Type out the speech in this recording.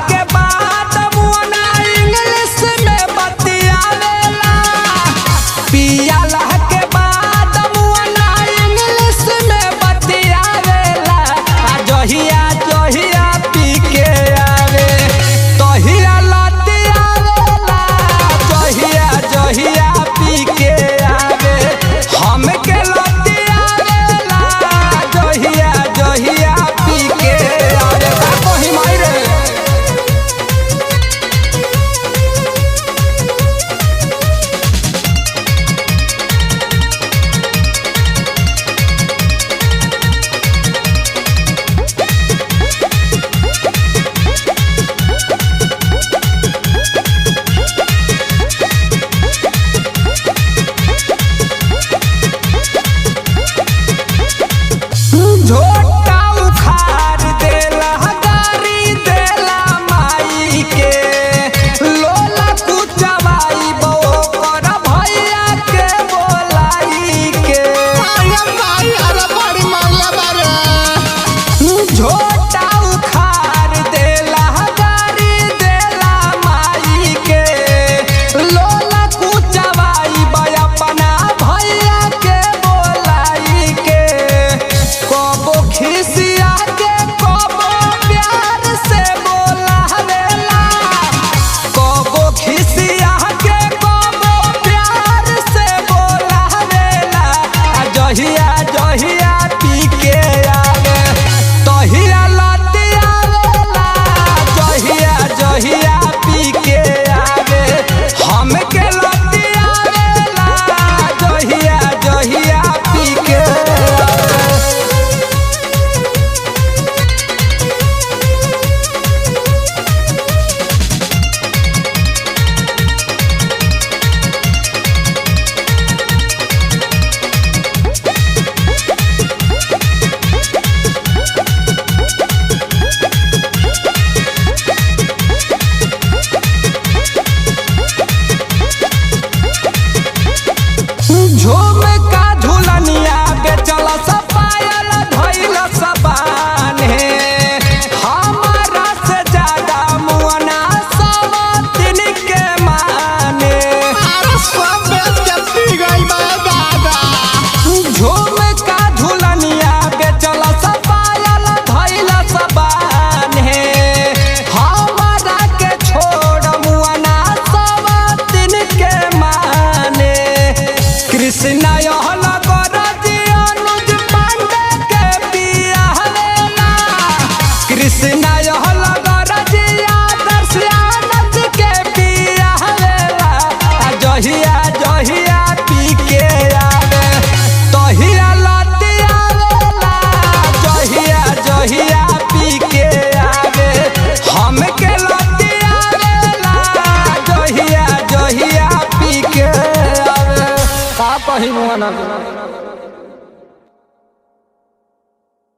के बाद मुअना इंग्लिश में बतियावेला। पियाला के बाद मुअना इंग्लिश में बतियावेला। जहिया जहिया पी के आवे तहिया लतियावेला। जहिया जहिया पी के आवे हमके लतियावेला। जहिया जहिया पी के आवे कहीं माई रे। झोटा उखाड़ देला गारी देला माई के। लोला कुचवाई बो कर भैया के बोलाई के। झोटा उखाड़ देला गारी देला माई के। लोला कुचवाई बो अपना भैया के बोलाई के। कबो खिसिया के कबो प्यार से बोलावेला। कबो खिसिया के कबो प्यार से बोलावेला। जहिया जहिया पी के आवे तहिया लतियावेला। जहिया जहिया पी के आवे हमके लतियावेला। जहिया जहिया पी के आवे। झुमका झुलनिया बेचल सब पायल धइल सब बान्हे। हमारा से ज्यादा मुअना सब दिन के माने। झुमका झुलनिया बेचल सब पायल धइल सब बान्हे। हमारा के छोड़ मुअना सब दिन के माने। कृष्णा यह लगर जी अनुज पांडे के बियाहवेला। कृष्णा यह लगर जी आदर्श आनंद के बियाहवेला। जहिया जहिया पी के आवे तहिया लतियावेला। जहिया जहिया पी के आवे हमके लतियावेला। जहिया जहिया पी के आवे का कही मुअना।